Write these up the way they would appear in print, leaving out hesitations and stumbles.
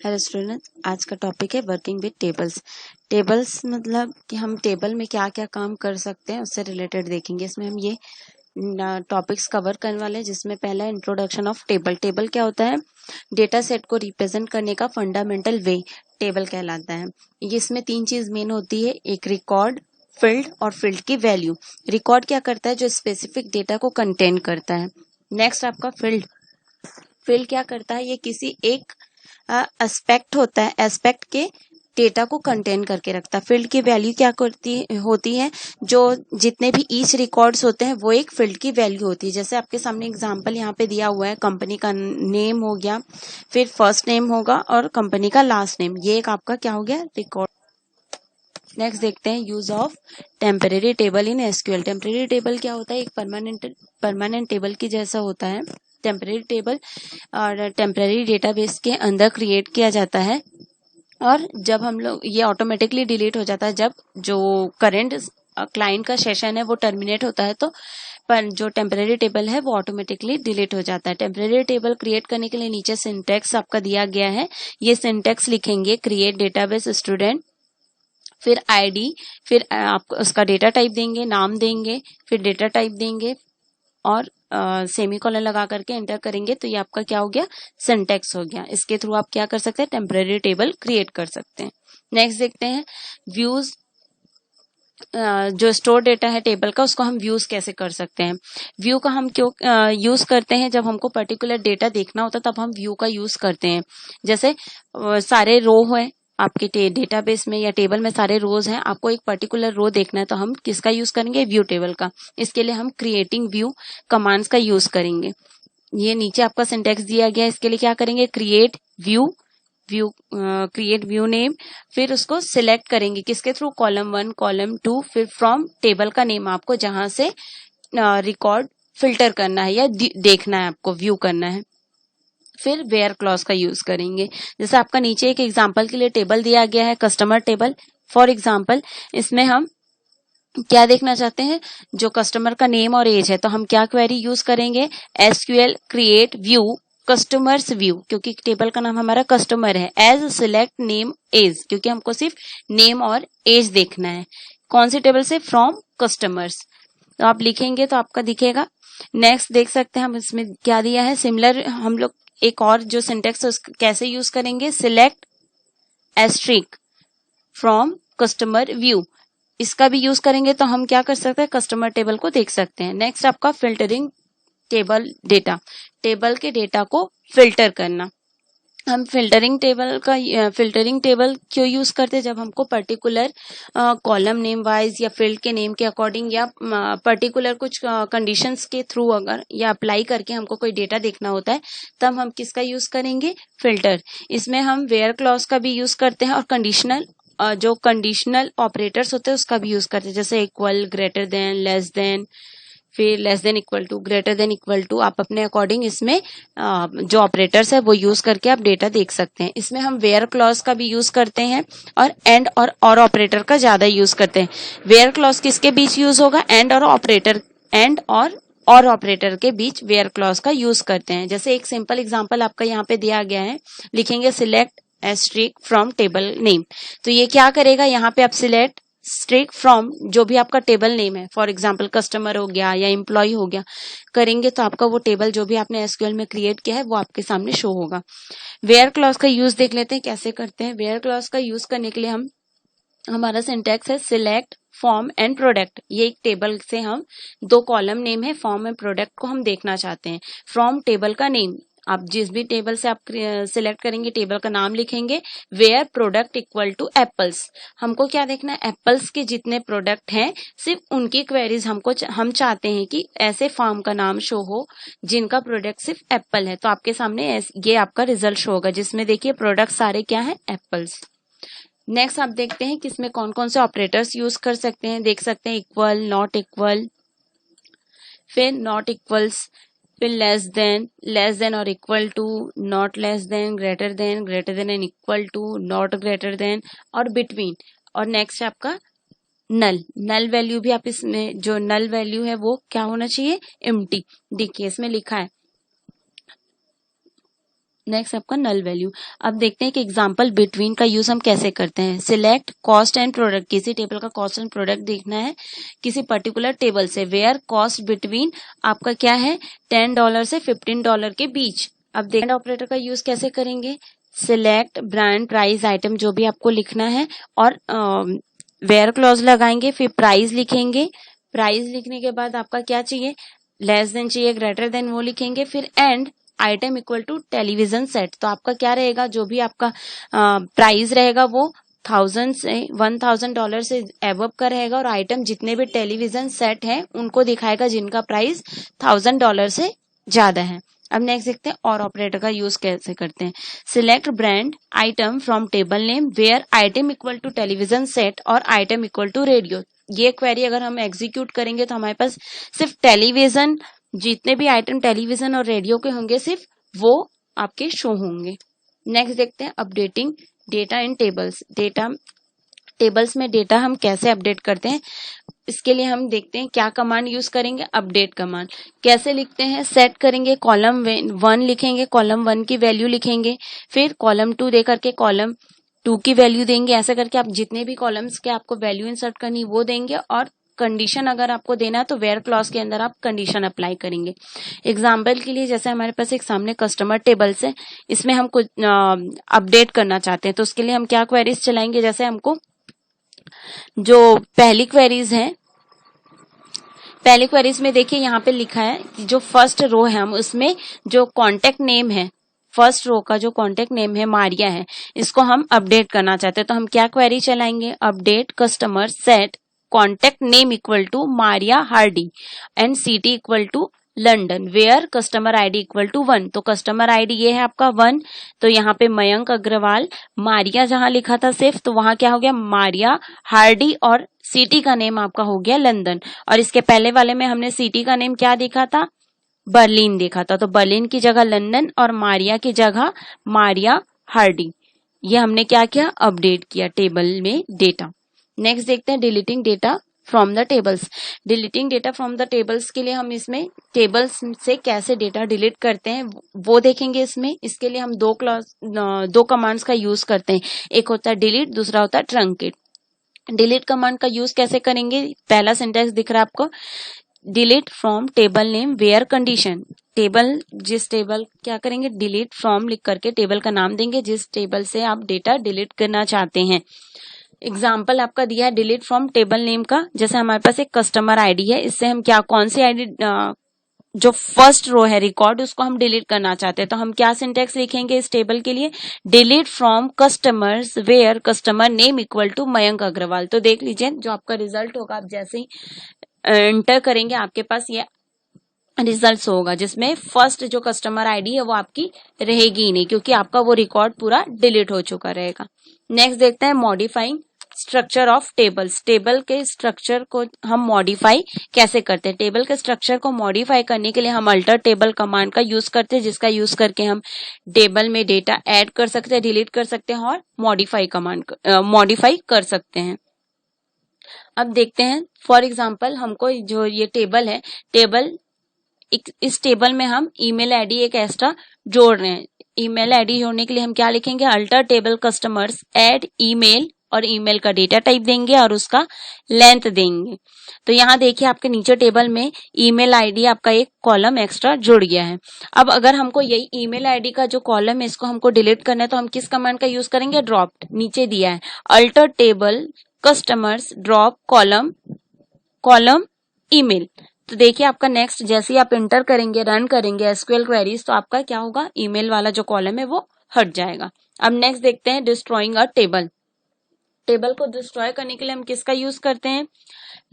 Hello students, आज का topic है वर्किंग विद टेबल्स। टेबल्स मतलब कि हम टेबल में क्या क्या काम कर सकते हैं उससे रिलेटेड देखेंगे। इसमें हम ये टॉपिक्स कवर करने वाले हैं, जिसमें पहला इंट्रोडक्शन ऑफ टेबल। टेबल क्या होता है? डेटा सेट को रिप्रेजेंट करने का फंडामेंटल वे टेबल कहलाता है। ये इसमें तीन चीज मेन होती है, एक रिकॉर्ड, फील्ड और फील्ड की वैल्यू। रिकॉर्ड क्या करता है? जो स्पेसिफिक डेटा को कंटेन करता है। नेक्स्ट आपका फील्ड। फील्ड क्या करता है? ये किसी एक एस्पेक्ट होता है, एस्पेक्ट के डेटा को कंटेन करके रखता है। फील्ड की वैल्यू क्या होती है? जो जितने भी ईच रिकॉर्ड्स होते हैं वो एक फील्ड की वैल्यू होती है। जैसे आपके सामने एग्जांपल यहाँ पे दिया हुआ है, कंपनी का नेम हो गया, फिर फर्स्ट नेम होगा और कंपनी का लास्ट नेम। ये एक आपका क्या हो गया? रिकॉर्ड। नेक्स्ट देखते हैं use of temporary table in SQL. Temporary table क्या होता है? एक परमानेंट टेबल की जैसा होता है। टेम्परेरी टेबल और टेम्परेरी डेटाबेस के अंदर क्रिएट किया जाता है, और जब हम लोग ये ऑटोमेटिकली डिलीट हो जाता है जब जो करंट क्लाइंट का सेशन है वो टर्मिनेट होता है, तो पर जो टेम्परेरी टेबल है वो ऑटोमेटिकली डिलीट हो जाता है। टेम्परेरी टेबल क्रिएट करने के लिए नीचे सिंटेक्स आपका दिया गया है, ये सिंटेक्स लिखेंगे, क्रिएट डेटाबेस स्टूडेंट, फिर आईडी, फिर आप उसका डेटा टाइप देंगे, नाम देंगे, फिर डेटा टाइप देंगे और सेमीकोलन लगा करके एंटर करेंगे, तो ये आपका क्या हो गया? सिंटेक्स हो गया। इसके थ्रू आप क्या कर सकते हैं? टेम्परेरी टेबल क्रिएट कर सकते हैं। नेक्स्ट देखते हैं व्यूज। जो स्टोर डेटा है टेबल का, उसको हम व्यूज कैसे कर सकते हैं? व्यू का हम क्यों यूज करते हैं? जब हमको पर्टिकुलर डेटा देखना होता है तब हम व्यू का यूज करते हैं। जैसे सारे रो है आपके डेटाबेस में या टेबल में, सारे रोज हैं, आपको एक पर्टिकुलर रो देखना है तो हम किसका यूज करेंगे? व्यू टेबल का। इसके लिए हम क्रिएटिंग व्यू कमांड्स का यूज करेंगे। ये नीचे आपका सिंटेक्स दिया गया, इसके लिए क्या करेंगे? Create view, create view name, फिर उसको सिलेक्ट करेंगे किसके थ्रू? कॉलम 1, कॉलम 2, फिर फ्रॉम टेबल का नेम आपको जहां से रिकॉर्ड फिल्टर करना है या देखना है, आपको व्यू करना है। फिर वेयर क्लॉज का यूज करेंगे। जैसे आपका नीचे एक एग्जांपल के लिए टेबल दिया गया है, कस्टमर टेबल फॉर एग्जांपल। इसमें हम क्या देखना चाहते हैं? जो कस्टमर का नेम और एज है, तो हम क्या क्वेरी यूज करेंगे? SQL create view customers view, क्योंकि टेबल का नाम हमारा कस्टमर है। एज सिलेक्ट नेम एज, क्योंकि हमको सिर्फ नेम और एज देखना है। कौन सी टेबल से? From customers. तो आप लिखेंगे तो आपका दिखेगा। नेक्स्ट देख सकते हैं हम इसमें क्या दिया है, सिमिलर हम लोग एक और जो सिंटेक्स है उसको कैसे यूज करेंगे? Select asterisk from customer view, इसका भी यूज करेंगे तो हम क्या कर सकते हैं? कस्टमर टेबल को देख सकते हैं। नेक्स्ट आपका फिल्टरिंग टेबल डेटा, टेबल के डेटा को फिल्टर करना। हम फिल्टरिंग टेबल क्यों यूज करते हैं? जब हमको पर्टिकुलर कॉलम नेम वाइज या फील्ड के नेम के अकॉर्डिंग या पर्टिकुलर कुछ कंडीशंस के थ्रू अगर या अप्लाई करके हमको कोई डेटा देखना होता है, तब हम किसका यूज करेंगे? फिल्टर। इसमें हम वेयर क्लॉज का भी यूज करते हैं और जो कंडीशनल ऑपरेटर्स होते हैं उसका भी यूज करते हैं, जैसे equal, greater than, less than, फिर less than equal to, greater than equal to. आप अपने अकॉर्डिंग इसमें जो ऑपरेटर्स है वो यूज करके आप डेटा देख सकते हैं। इसमें हम वेयर क्लॉज का भी यूज करते हैं और एंड और ऑपरेटर का ज्यादा यूज करते हैं। वेयर क्लॉज किसके बीच यूज होगा? एंड और ऑपरेटर के बीच वेयर क्लॉज का यूज करते हैं। जैसे एक सिंपल एग्जांपल आपका यहाँ पे दिया गया है, लिखेंगे select asterisk from table name. तो ये क्या करेगा? यहाँ पे आप सिलेक्ट स्ट्रिक फ्रॉम जो भी आपका टेबल नेम है, फॉर एग्जांपल कस्टमर हो गया या एम्प्लॉय हो गया, करेंगे तो आपका वो टेबल जो भी आपने एसक्यूएल में क्रिएट किया है वो आपके सामने शो होगा। वेयर क्लॉज का यूज देख लेते हैं कैसे करते हैं। वेयर क्लॉज का यूज करने के लिए हमारा सिंटेक्स है सिलेक्ट फॉर्म एंड प्रोडक्ट। ये एक टेबल से हम दो कॉलम नेम है, फॉर्म एंड प्रोडक्ट को हम देखना चाहते हैं। फ्रॉम टेबल का नेम, आप जिस भी टेबल से आप सिलेक्ट करेंगे टेबल का नाम लिखेंगे। Where product equal to apples, हमको क्या देखना है? एप्पल्स के जितने प्रोडक्ट हैं सिर्फ उनकी क्वेरीज हम चाहते हैं कि ऐसे फार्म का नाम शो हो जिनका प्रोडक्ट सिर्फ एप्पल है। तो आपके सामने ये आपका रिजल्ट शो होगा, जिसमें देखिए प्रोडक्ट सारे क्या है? एप्पल्स। नेक्स्ट आप देखते हैं कि इसमें कौन कौन से ऑपरेटर्स यूज कर सकते हैं। देख सकते हैं इक्वल, नॉट इक्वल, फिर नॉट इक्वल्स, फिर लेस देन और equal to, not less than, greater than and equal to, not greater than और बिटवीन। और नेक्स्ट आपका नल वैल्यू भी आप इसमें जो नल वैल्यू है वो क्या होना चाहिए? एम्प्टी। देखिए इसमें लिखा है नेक्स्ट आपका नल वैल्यू। अब देखते हैं कि एग्जांपल बिटवीन का यूज हम कैसे करते हैं। सिलेक्ट कॉस्ट एंड प्रोडक्ट, किसी टेबल का कॉस्ट एंड प्रोडक्ट देखना है किसी पर्टिकुलर टेबल से, वेयर कॉस्ट बिटवीन आपका क्या है $10 से $15 के बीच। अब देखते हैं ऑपरेटर का यूज कैसे करेंगे। सिलेक्ट ब्रांड प्राइस आइटम जो भी आपको लिखना है और वेयर क्लॉज लगाएंगे, फिर प्राइस लिखेंगे। प्राइस लिखने के बाद आपका क्या चाहिए, लेस देन चाहिए, ग्रेटर देन वो लिखेंगे, फिर and item equal to television set. तो आपका क्या रहेगा, जो भी आपका प्राइस रहेगा वो $1,000 से एबव का रहेगा और आइटम जितने भी टेलीविजन सेट है उनको दिखाएगा जिनका प्राइस $1,000 से ज्यादा है। अब नेक्स्ट देखते हैं और ऑपरेटर का यूज कैसे करते हैं। Select brand item from table name where item equal to television set और आइटम इक्वल टू रेडियो। ये क्वेरी अगर हम एग्जीक्यूट करेंगे तो हमारे पास सिर्फ टेलीविजन, जितने भी आइटम टेलीविजन और रेडियो के होंगे सिर्फ वो आपके शो होंगे। नेक्स्ट देखते हैं अपडेटिंग डेटा इन टेबल्स। डेटा टेबल्स में डेटा हम कैसे अपडेट करते हैं, इसके लिए हम देखते हैं क्या कमांड यूज करेंगे। अपडेट कमांड कैसे लिखते हैं, सेट करेंगे, कॉलम 1 लिखेंगे, कॉलम 1 की वैल्यू लिखेंगे, फिर कॉलम 2 दे करके कॉलम 2 की वैल्यू देंगे। ऐसा करके आप जितने भी कॉलम्स के आपको वैल्यू इंसर्ट करनी वो देंगे और कंडीशन अगर आपको देना है तो वेयर क्लॉज के अंदर आप कंडीशन अप्लाई करेंगे। एग्जाम्पल के लिए जैसे हमारे पास एक सामने कस्टमर टेबल्स है, इसमें हम कुछ अपडेट करना चाहते हैं तो उसके लिए हम क्या क्वेरीज चलाएंगे। जैसे हमको जो पहली क्वेरीज है, पहली क्वेरीज में देखिए यहाँ पे लिखा है कि जो फर्स्ट रो है हम उसमें जो कॉन्टेक्ट नेम है, फर्स्ट रो का जो कॉन्टेक्ट नेम है मारिया है, इसको हम अपडेट करना चाहते हैं तो हम क्या क्वेरी चलाएंगे, update customer set contact name equal to Maria Hardy and city equal to London where customer ID equal to 1। तो कस्टमर आईडी ये है आपका 1, तो यहाँ पे मयंक अग्रवाल, मारिया जहां लिखा था सिर्फ तो वहां क्या हो गया मारिया हार्डी और सिटी का नेम आपका हो गया लंदन। और इसके पहले वाले में हमने सिटी का नेम क्या देखा था, बर्लिन देखा था, तो बर्लिन की जगह लंदन और मारिया की जगह मारिया हार्डी। ये हमने क्या किया, अपडेट किया टेबल में डेटा। नेक्स्ट देखते हैं deleting data from the tables. Deleting data from the tables के लिए हम इसमें टेबल्स से कैसे डेटा डिलीट करते हैं वो देखेंगे इसमें। इसके लिए हम दो कमांड्स का यूज करते हैं, एक होता है डिलीट, दूसरा होता है ट्रंकेट। डिलीट कमांड का यूज कैसे करेंगे, पहला सिंटेक्स दिख रहा है आपको, delete from table name where condition. Table, जिस टेबल क्या करेंगे, डिलीट फ्रॉम लिख करके टेबल का नाम देंगे जिस टेबल से आप डेटा डिलीट करना चाहते हैं। एग्जाम्पल आपका दिया है डिलीट फ्रॉम टेबल नेम का, जैसे हमारे पास एक कस्टमर आईडी है, इससे हम क्या कौन सी आईडी जो फर्स्ट रो है रिकॉर्ड उसको हम डिलीट करना चाहते हैं तो हम क्या सिंटेक्स लिखेंगे इस टेबल के लिए, delete from customers where customer name equal to Mayank Agrawal. तो देख लीजिए जो आपका रिजल्ट होगा, आप जैसे ही एंटर करेंगे आपके पास ये रिजल्ट्स होगा जिसमें फर्स्ट जो कस्टमर आईडी है वो आपकी रहेगी ही नहीं क्योंकि आपका वो रिकॉर्ड पूरा डिलीट हो चुका रहेगा। नेक्स्ट देखते हैं modifying structure of tables. Table के स्ट्रक्चर को हम मॉडिफाई कैसे करते हैं। टेबल के स्ट्रक्चर को मॉडिफाई करने के लिए हम अल्टर टेबल कमांड का यूज करते हैं जिसका यूज करके हम टेबल में डेटा ऐड कर सकते हैं, डिलीट कर सकते हैं और मॉडिफाई कर सकते हैं। अब देखते हैं फॉर एग्जाम्पल हमको जो ये टेबल है, इस टेबल में हम ईमेल आईडी एक एक्स्ट्रा जोड़ रहे हैं। ईमेल आईडी जोड़ने के लिए हम क्या लिखेंगे, alter table customers add email और ईमेल का डेटा टाइप देंगे और उसका लेंथ देंगे। तो यहाँ देखिए आपके नीचे टेबल में ईमेल आईडी आपका एक कॉलम एक्स्ट्रा जुड़ गया है। अब अगर हमको यही ईमेल आईडी का जो कॉलम है इसको हमको डिलीट करना है तो हम किस कमांड का यूज करेंगे, ड्रॉप, नीचे दिया है alter table customers drop column email. तो देखिए आपका नेक्स्ट जैसे ही आप इंटर करेंगे, रन करेंगे एसक्यूएल क्वेरीज तो आपका क्या होगा, ईमेल वाला जो कॉलम है वो हट जाएगा। अब नेक्स्ट देखते हैं डिस्ट्रॉइंग अ टेबल। टेबल को डिस्ट्रॉय करने के लिए हम किसका यूज करते हैं,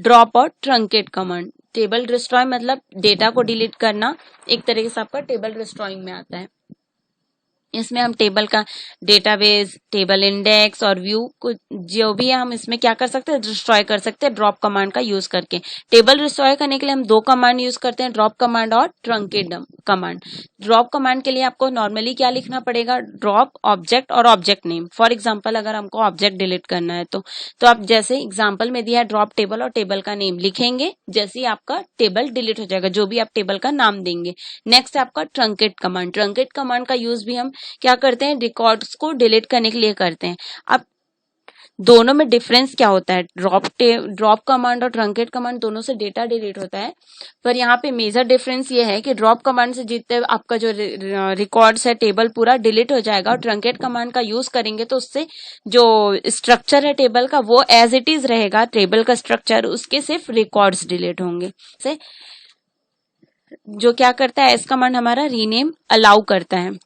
ड्रॉप और ट्रंकेट कमांड। टेबल डिस्ट्रॉय मतलब डेटा को डिलीट करना, एक तरीके से आपका टेबल डिस्ट्रॉइंग में आता है। इसमें हम टेबल का डेटाबेस, टेबल इंडेक्स और व्यू को जो भी है हम इसमें क्या कर सकते हैं, डिस्ट्रॉय कर सकते हैं ड्रॉप कमांड का यूज करके। टेबल डिस्ट्रॉय करने के लिए हम दो कमांड यूज करते हैं, ड्रॉप कमांड और ट्रंकेट कमांड। ड्रॉप कमांड के लिए आपको नॉर्मली क्या लिखना पड़ेगा, ड्रॉप ऑब्जेक्ट और ऑब्जेक्ट नेम। फॉर एग्जाम्पल अगर हमको ऑब्जेक्ट डिलीट करना है तो आप जैसे एग्जाम्पल में दिया है ड्रॉप टेबल और टेबल का नेम लिखेंगे, जैसे ही आपका टेबल डिलीट हो जाएगा जो भी आप टेबल का नाम देंगे। नेक्स्ट है आपका ट्रंकेट कमांड। ट्रंकेट कमांड का यूज भी हम क्या करते हैं, रिकॉर्ड्स को डिलीट करने के लिए करते हैं। अब दोनों में डिफरेंस क्या होता है, ड्रॉप कमांड और ट्रंकेट कमांड दोनों से डेटा डिलीट होता है, पर यहाँ पे मेजर डिफरेंस ये है कि ड्रॉप कमांड से जितने आपका जो रिकॉर्ड्स है टेबल पूरा डिलीट हो जाएगा, और ट्रंकेट कमांड का यूज करेंगे तो उससे जो स्ट्रक्चर है टेबल का वो एज इट इज रहेगा, टेबल का स्ट्रक्चर, उसके सिर्फ रिकॉर्ड्स डिलीट होंगे। से जो क्या करता है, एस कमांड हमारा रीनेम अलाउ करता है,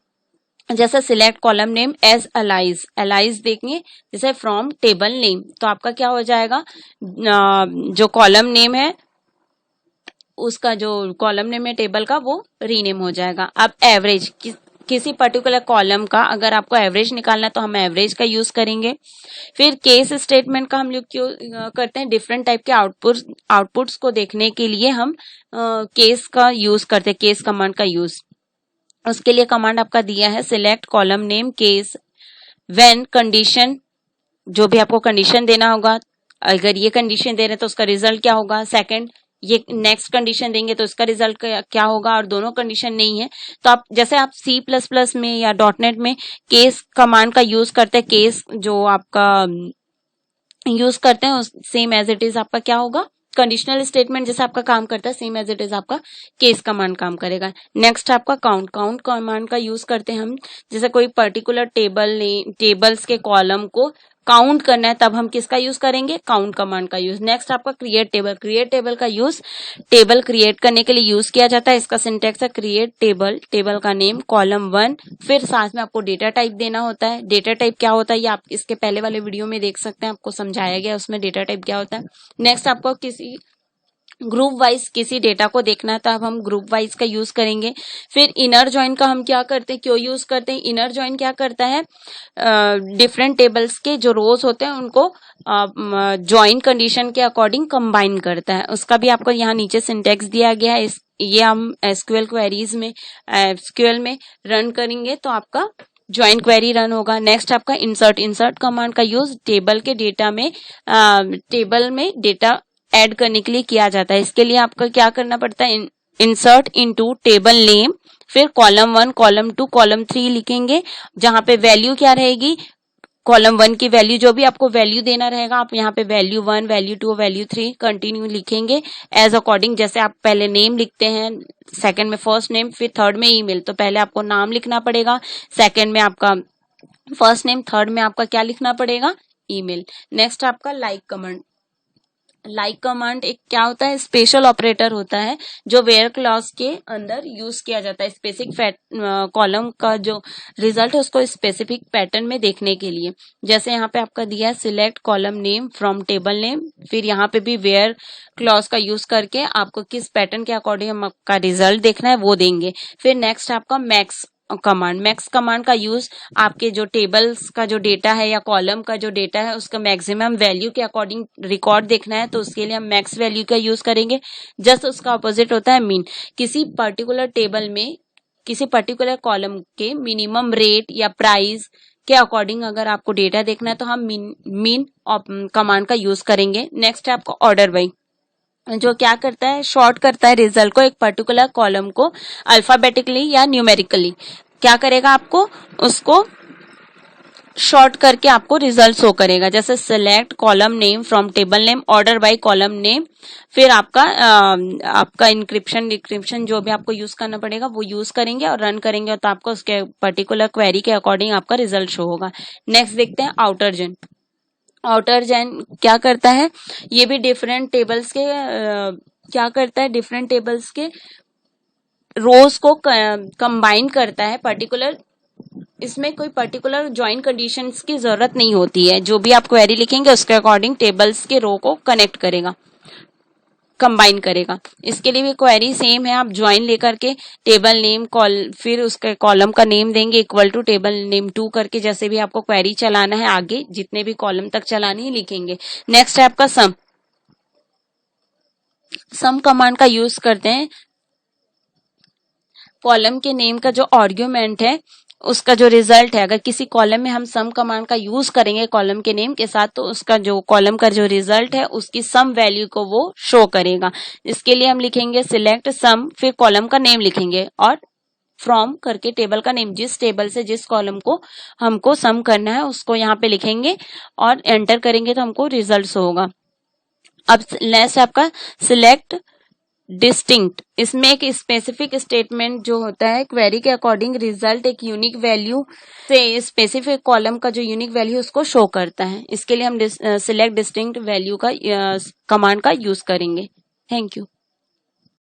जैसा select column name as alias देखेंगे जैसे फ्रॉम टेबल नेम, तो आपका क्या हो जाएगा, जो कॉलम नेम है उसका जो कॉलम नेम है टेबल का वो रीनेम हो जाएगा। अब एवरेज, किसी पर्टिकुलर कॉलम का अगर आपको एवरेज निकालना है तो हम एवरेज का यूज करेंगे। फिर केस स्टेटमेंट का हम लोग क्यों करते हैं, डिफरेंट टाइप के आउटपुट्स को देखने के लिए हम केस का यूज करते हैं, केस कमांड का यूज। उसके लिए कमांड आपका दिया है select column name case when condition, जो भी आपको कंडीशन देना होगा, अगर ये कंडीशन दे रहे हैं तो उसका रिजल्ट क्या होगा, सेकंड ये नेक्स्ट कंडीशन देंगे तो इसका रिजल्ट क्या होगा, और दोनों कंडीशन नहीं है तो आप जैसे आप C++ में या .NET में केस कमांड का यूज करते हैं, केस जो आपका यूज करते हैं सेम एज इट इज आपका क्या होगा, कंडीशनल स्टेटमेंट जैसे आपका काम करता है सेम एज इट इज आपका केस कमांड काम करेगा। नेक्स्ट आपका काउंट कमांड का यूज करते हैं हम, जैसे कोई पर्टिकुलर टेबल्स के कॉलम को काउंट करना है तब हम किसका यूज करेंगे, काउंट कमांड का यूज। नेक्स्ट आपका क्रिएट टेबल का यूज टेबल क्रिएट करने के लिए यूज किया जाता है। इसका सिंटेक्स है क्रिएट टेबल का नेम कॉलम 1, फिर साथ में आपको डेटा टाइप देना होता है। डेटा टाइप क्या होता है ये आप इसके पहले वाले वीडियो में देख सकते हैं, आपको समझाया गया उसमें डेटा टाइप क्या होता है। नेक्स्ट आपको किसी ग्रुप वाइज किसी डेटा को देखना है तो अब हम ग्रुप वाइज का यूज करेंगे। फिर इनर जॉइन का हम क्या करते हैं, क्यों यूज करते हैं, इनर जॉइन क्या करता है, डिफरेंट टेबल्स के जो रोज होते हैं उनको जॉइन कंडीशन के अकॉर्डिंग कंबाइन करता है। उसका भी आपको यहाँ नीचे सिंटेक्स दिया गया है, ये हम एसक्यूएल क्वेरीज में एसक्यूएल में रन करेंगे तो आपका ज्वाइन क्वेरी रन होगा। नेक्स्ट आपका इंसर्ट कमांड का यूज टेबल के डेटा में टेबल में डेटा ऐड करने के लिए किया जाता है। इसके लिए आपका क्या करना पड़ता है, इंसर्ट इनटू टेबल नेम, फिर कॉलम 1 कॉलम 2 कॉलम 3 लिखेंगे, जहां पे वैल्यू क्या रहेगी, कॉलम 1 की वैल्यू जो भी आपको वैल्यू देना रहेगा आप यहाँ पे वैल्यू 1 वैल्यू 2 वैल्यू 3 कंटिन्यू लिखेंगे एज अकॉर्डिंग। जैसे आप पहले नेम लिखते हैं, सेकंड में फर्स्ट नेम, फिर थर्ड में ईमेल, तो पहले आपको नाम लिखना पड़ेगा, सेकंड में आपका फर्स्ट नेम, थर्ड में आपका क्या लिखना पड़ेगा, ईमेल। नेक्स्ट आपका लाइक कमांड एक क्या होता है, स्पेशल ऑपरेटर होता है जो वेयर क्लॉज के अंदर यूज किया जाता है, स्पेसिफिक कॉलम का जो रिजल्ट है उसको स्पेसिफिक पैटर्न में देखने के लिए। जैसे यहाँ पे आपका दिया है select column name from table name, फिर यहाँ पे भी वेयर क्लॉज का यूज करके आपको किस पैटर्न के अकॉर्डिंग आपका रिजल्ट देखना है वो देंगे। फिर नेक्स्ट आपका मैक्स कमांड का यूज आपके जो टेबल्स का जो डेटा है या कॉलम का जो डेटा है उसका मैक्सिमम वैल्यू के अकॉर्डिंग रिकॉर्ड देखना है तो उसके लिए हम मैक्स वैल्यू का यूज करेंगे। जस्ट उसका ऑपोजिट होता है मीन, किसी पर्टिकुलर टेबल में किसी पर्टिकुलर कॉलम के मिनिमम रेट या प्राइस के अकॉर्डिंग अगर आपको डेटा देखना है तो हम मीन कमांड का यूज करेंगे। नेक्स्ट है आपको ऑर्डर बाई, जो क्या करता है, शॉर्ट करता है रिजल्ट को, एक पर्टिकुलर कॉलम को अल्फाबेटिकली या न्यूमेरिकली क्या करेगा, आपको उसको शॉर्ट करके आपको रिजल्ट शो करेगा। जैसे select column name from table name order by column name, फिर आपका इंक्रिप्शन जो भी आपको यूज करना पड़ेगा वो यूज करेंगे और रन करेंगे तो आपको उसके पर्टिकुलर क्वेरी के अकॉर्डिंग आपका रिजल्ट शो होगा। नेक्स्ट देखते हैं आउटर जॉइन क्या करता है, ये भी डिफरेंट टेबल्स के क्या करता है, डिफरेंट टेबल्स के रोज को कंबाइन करता है पर्टिकुलर, इसमें कोई पर्टिकुलर ज्वाइन कंडीशंस की जरूरत नहीं होती है, जो भी आप क्वेरी लिखेंगे उसके अकॉर्डिंग टेबल्स के रो को कनेक्ट करेगा, कंबाइन करेगा। इसके लिए भी क्वेरी सेम है, आप ज्वाइन लेकर के टेबल नेम फिर उसके कॉलम का नेम देंगे इक्वल टू टेबल नेम 2 करके, जैसे भी आपको क्वेरी चलाना है आगे जितने भी कॉलम तक चलानी है लिखेंगे। नेक्स्ट है आपका सम कमांड का यूज करते हैं, कॉलम के नेम का जो आर्ग्यूमेंट है उसका जो रिजल्ट है, अगर किसी कॉलम में हम सम कमांड का यूज करेंगे कॉलम के नेम के साथ तो उसका जो कॉलम का जो रिजल्ट है उसकी सम वैल्यू को वो शो करेगा। इसके लिए हम लिखेंगे सिलेक्ट सम, फिर कॉलम का नेम लिखेंगे और फ्रॉम करके टेबल का नेम, जिस टेबल से जिस कॉलम को हमको सम करना है उसको यहाँ पे लिखेंगे और एंटर करेंगे तो हमको रिजल्ट होगा। अब नेक्स्ट आपका सिलेक्ट डिस्टिंक्ट, इसमें एक स्पेसिफिक स्टेटमेंट जो होता है, क्वेरी के अकॉर्डिंग रिजल्ट एक यूनिक वैल्यू से स्पेसिफिक कॉलम का जो यूनिक वैल्यू उसको शो करता है। इसके लिए हम सिलेक्ट डिस्टिंक्ट वैल्यू का कमांड का यूज करेंगे। Thank you.